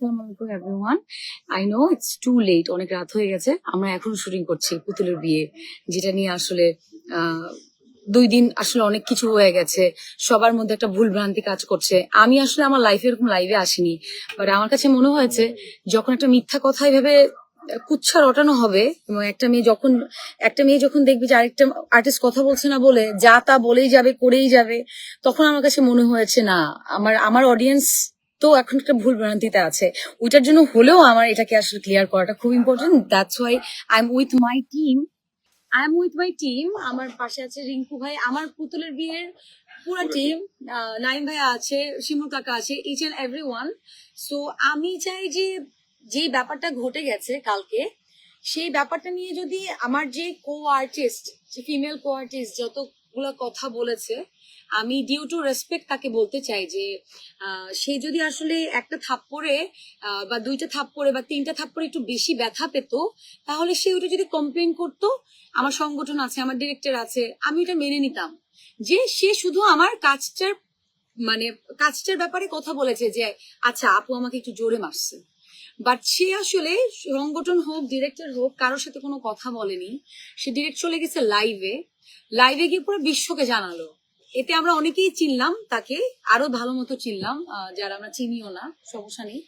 আসসালামু আলাইকুম everyone. I know it's too late, অনেক রাত হয়ে গেছে। আমরা এখনো শুটিং করছি পুতুলের বিয়ে, যেটা নিয়ে আসলে 2 দিন আসলে অনেক কিছু হয়ে গেছে। সবার মধ্যে একটা ভুল ভ্রান্তি কাজ করছে। আমি আসলে আমার লাইফে এরকম লাইভে আসিনি, বাট আমার কাছে মনে হয়েছে যখন একটা মিথ্যা কথা এভাবে কুচ্ছা রটানো হবে এবং একটা মেয়ে যখন দেখবে যে আরেকটা আর্টিস্ট কথা বলছে না বলে যা তা বলেই যাবে, করেই যাবে, তখন আমার কাছে মনে হয়েছে না, আমার অডিয়েন্স তো এখন একটা ভুল ভ্রান্তিতে আছে। ওইটার জন্য হলেও আমার এটাকে আসলে ক্লিয়ার করাটা খুব important. That's why I am with my team. আমার পাশে আছে রিঙ্কু ভাই, আমার পুতুলের বিয়ের পুরো টিম। নাইম ভাইয়া আছে, শিমুল কাকা আছে, each and every one. So আমি চাই যে ব্যাপারটা ঘটে গেছে কালকে, সেই ব্যাপারটা নিয়ে যদি আমার যে ফিমেল কো আর্টিস্ট যতগুলো কথা বলেছে, আমি ডিউ টু রেসপেক্ট তাকে বলতে চাই যে সে যদি আসলে একটা থাপ্পড়ে বা 2টা থাপ্পড়ে বা 3টা থাপ্পড়ে একটু বেশি ব্যথা পেত, তাহলে সে ওটা যদি কমপ্লেন করতো, আমার সংগঠন আছে, আমার ডিরেক্টর আছে, আমি এটা মেনে নিতাম। যে সে শুধু আমার কাজটার ব্যাপারে কথা বলেছে যে আচ্ছা আপু আমাকে একটু জোরে মারছে, বাট সে আসলে সংগঠন হোক ডিরেক্টর হোক কারোর সাথে কোনো কথা বলেনি। সে ডিরেক্ট চলে গেছে লাইভে গিয়ে পুরো বিশ্বকে জানালো। এতে আমরা অনেকেই চিনলাম তাকে, আরো ভালো মতো চিনলাম, যারা আমরা চিনিও না, সমস্যা নেই।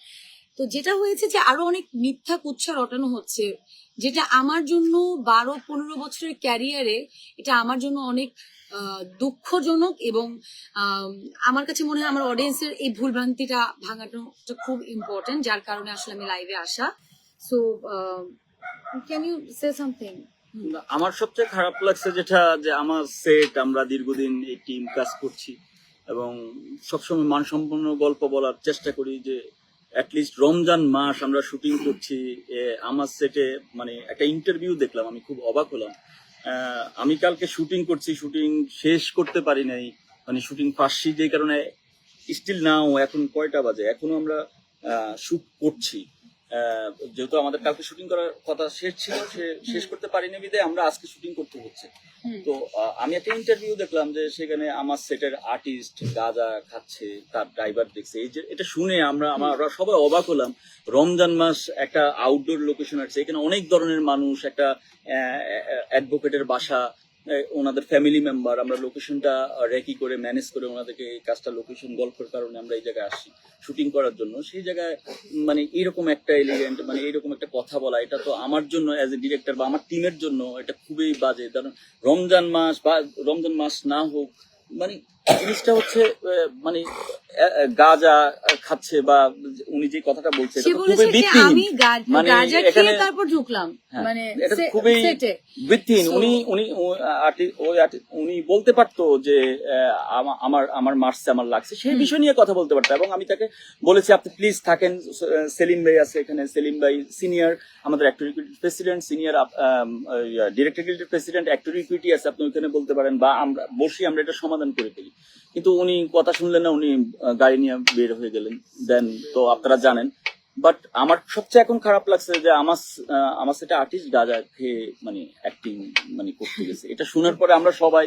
তো যেটা হয়েছে যে আরো অনেক মিথ্যা কুচ্ছা রটানো হচ্ছে, যেটা আমার জন্য 12-15 বছরের ক্যারিয়ারে এটা আমার জন্য অনেক দুঃখজনক। এবং আমার কাছে মনে হয় আমার অডিয়েন্সের এই ভুল ভ্রান্তিটা ভাঙানোটা খুব ইম্পর্টেন্ট, যার কারণে আসলে আমি লাইভে আসা। So can you say something? আমার সবচেয়ে খারাপ লাগছে যেটা, যে আমার সেট, আমরা দীর্ঘদিন এই টিম কাজ করছি এবং সবসময় মানসম্পন্ন গল্প বলার চেষ্টা করি, যে অ্যাটলিস্ট রমজান মাস আমরা শুটিং করছি। আমার সেটে মানে একটা ইন্টারভিউ দেখলাম, আমি খুব অবাক হলাম। আমি কালকে শুটিং করছি, শুটিং শেষ করতে পারি নাই, মানে শুটিং পাচ্ছি, যে কারণে স্টিল নাও এখন কয়টা বাজে, এখনো আমরা শুট করছি। যেহেতু আমাদের কালকে শুটিং করার কথা শেষ ছিল, শেষ করতে পারিনি বিধায় আমরা আজকে শুটিং করতে হচ্ছে। তো আমি একটা ইন্টারভিউ দেখলাম যে সেখানে আমার সেটের আর্টিস্ট গাঁজা খাচ্ছে, তার ড্রাইভার দেখছে। এই যে এটা শুনে আমরা সবাই অবাক হলাম। রমজান মাস, একটা আউটডোর লোকেশন আছে, এখানে অনেক ধরনের মানুষ, একটা অ্যাডভোকেটের বাসা, ওনাদের ফ্যামিলি মেম্বার, আমরা লোকেশনটা রেকি করে ম্যানেজ করে ওনাদেরকে এই কাজটা লোকেশন গল্পের কারণে আমরা এই জায়গায় আসি শুটিং করার জন্য। সেই জায়গায় মানে এরকম একটা এলিগেন্ট, মানে এরকম একটা কথা বলা, এটা তো আমার জন্য অ্যাজ এ ডিরেক্টর বা আমার টিমের জন্য এটা খুবই বাজে। কারণ রমজান মাস বা রমজান মাস না হোক, মানে জিনিসটা হচ্ছে মানে গাঁজা খাচ্ছে বা উনি যে কথাটা বলছে এটা খুবই ভিত্তিহীন। মানে এখানে তারপর ঢুকলাম, মানে এটা খুবই ভিত্তিহীন। উনি বলতে পারতো যে আমার মার্চে আমার লাগছে, সেই বিষয় নিয়ে কথা বলতে পারতো। এবং আমি তাকে বলেছি আপনি প্লিজ থাকেন, সেলিম ভাই আছে এখানে, সেলিম ভাই সিনিয়র আমাদের actor equity president, senior director গিল্ডের প্রেসিডেন্ট, অ্যাক্টর ইকুইটি আছে, আপনি ওইখানে বলতে পারেন বা আমরা বসি, আমরা এটা সমাধান করে ফেলি। কিন্তু উনি কথা শুনলেন না, উনি গাড়ি নিয়ে বের হয়ে গেলেন। দেন তো আপনারা জানেন। বাট আমার সবচেয়ে এখন খারাপ লাগছে যে আমার সেটা আর্টিস্ট গাঁজা খেয়ে মানে অ্যাক্টিং মানে করতে গেছে। এটা শোনার পরে আমরা সবাই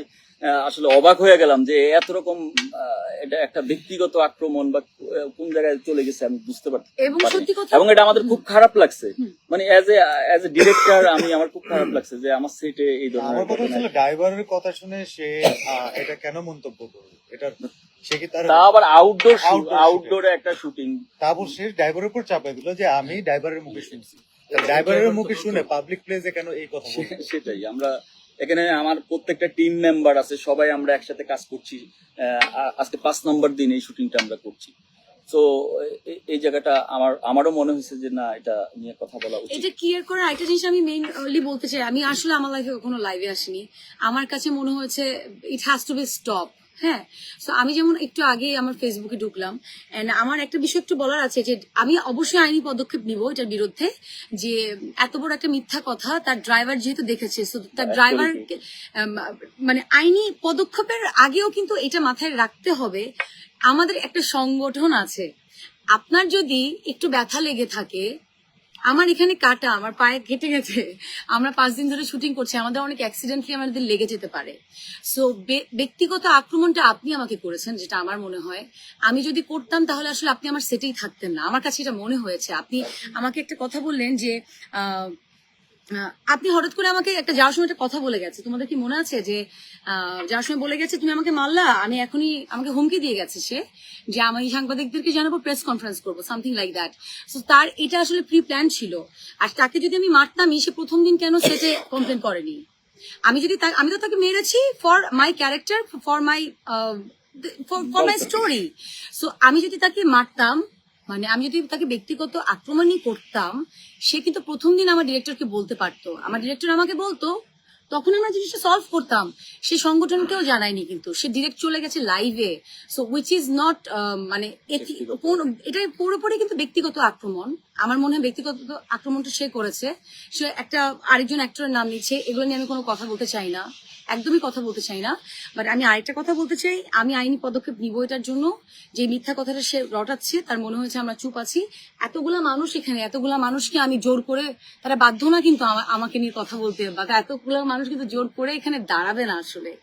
আসলে অবাক হয়ে গেলাম যে এত রকম এটা একটা ব্যক্তিগত আক্রমণ বা কোন জায়গায় চলে গেছে আমি বুঝতে পারছি। এবং এটা আমাদের খুব খারাপ লাগছে, মানে অ্যাজ এ ডিরেক্টর আমার খুব খারাপ লাগছে যে আমার সেটে এই ধরনের কথা ছিল। ড্রাইভারের কথা শুনে সে এটা কেন মন্তব্য করবে? এটা সে কি তার আবার আউটডোরে একটা শুটিং, তারপর সে ড্রাইভারের উপর চাপাই দিল যে আমি ড্রাইভারের মুখে শুনছি। ড্রাইভারের মুখে শুনে পাবলিক প্লেসে কেন এই কথা বলবে? সেটাই। আমরা এখানে আমার প্রত্যেকটা টিম মেম্বার আছে, সবাই আমরা একসাথে কাজ করছি। আজকে 5 নম্বর দিন এই শুটিংটা আমরা করছি। তো এই জায়গাটা আমারও মনে হয়েছে যে না, এটা নিয়ে কথা বলা উচিত। এটা ক্লিয়ার করার একটা জিনিস আমি মেইনলি বলতে চাই, আমি আসলে আমার লাইফে কখনো লাইভে আসিনি। আমার কাছে মনে হয়েছে it has to B stop. হ্যাঁ, তো আমি যেমন একটু আগে আমার ফেসবুকে ঢুকলাম, এন্ড আমার একটা বিষয় একটু বলার আছে যে আমি অবশ্যই আইনি পদক্ষেপ নিব এটার বিরুদ্ধে। যে এত বড় একটা মিথ্যা কথা তার ড্রাইভার যেহেতু দেখেছে, তার ড্রাইভার মানে আইনি পদক্ষেপের আগেও কিন্তু এটা মাথায় রাখতে হবে, আমাদের একটা সংগঠন আছে। আপনার যদি একটু ব্যথা লেগে থাকে, আমার এখানে কাটা, আমার পায়ে কেটে গেছে, আমরা 5 দিন ধরে শুটিং করছি, আমাদের অনেক অ্যাক্সিডেন্টলি আমাদের লেগে যেতে পারে। সো ব্যক্তিগত আক্রমণটা আপনি আমাকে করেছেন, যেটা আমার মনে হয় আমি যদি করতাম তাহলে আসলে আপনি আমার সেটেই থাকতেন না, আমার কাছে এটা মনে হয়েছে। আপনি আমাকে একটা কথা বললেন যে আপনি হঠাৎ করে আমাকে একটা যাওয়ার সময় একটা কথা বলে গেছে, তোমাদের কি মনে আছে যে যাওয়ার সময় বলে গেছে তুমি আমাকে মারলা, আমি এখনই, আমাকে হুমকি দিয়ে গেছে সে যে আমি সাংবাদিকদেরকে জানাবো, প্রেস কনফারেন্স করবো, সামথিং লাইক দ্যাট। সো তার এটা আসলে প্রি প্ল্যান ছিল। আর তাকে যদি আমি মারতামই, সে প্রথম দিন কেন সেটে কমপ্লেন করেনি? আমি যদি আমি তো তাকে মেরেছি for my character, for my story. So আমি যদি তাকে মারতাম, মানে আমি যদি তাকে ব্যক্তিগত আক্রমণই করতাম, সে কিন্তু প্রথম দিন আমার ডিরেক্টরকে বলতে পারতো, আমার ডিরেক্টর আমাকে বলতো, তখন আমরা জিনিসটা সলভ করতাম। সে সংগঠনকেও জানায়নি, কিন্তু সে ডিরেক্ট চলে গেছে লাইভে। সো উইচ ইজ নট মানে এটা পুরোপুরি কিন্তু ব্যক্তিগত আক্রমণ। আমার মনে হয় ব্যক্তিগত আক্রমণটা সে করেছে, সে একটা আরেকজন অ্যাক্টরের নাম নিচ্ছে, এগুলো নিয়ে আমি কোনো কথা বলতে চাই না, একদমই কথা বলতে চাই না। বাট আমি আরেকটা কথা বলতে চাই, আমি আইনি পদক্ষেপ নিব এটার জন্য। যে মিথ্যা কথাটা সে রটাচ্ছে, তার মনে হয়েছে আমরা চুপ আছি। এতগুলা মানুষ এখানে, এতগুলা মানুষকে আমি জোর করে, তারা বাধ্য না কিন্তু আমাকে নিয়ে কথা বলতে, বা এতগুলা মানুষ কিন্তু জোর করে এখানে দাঁড়াবে না আসলে।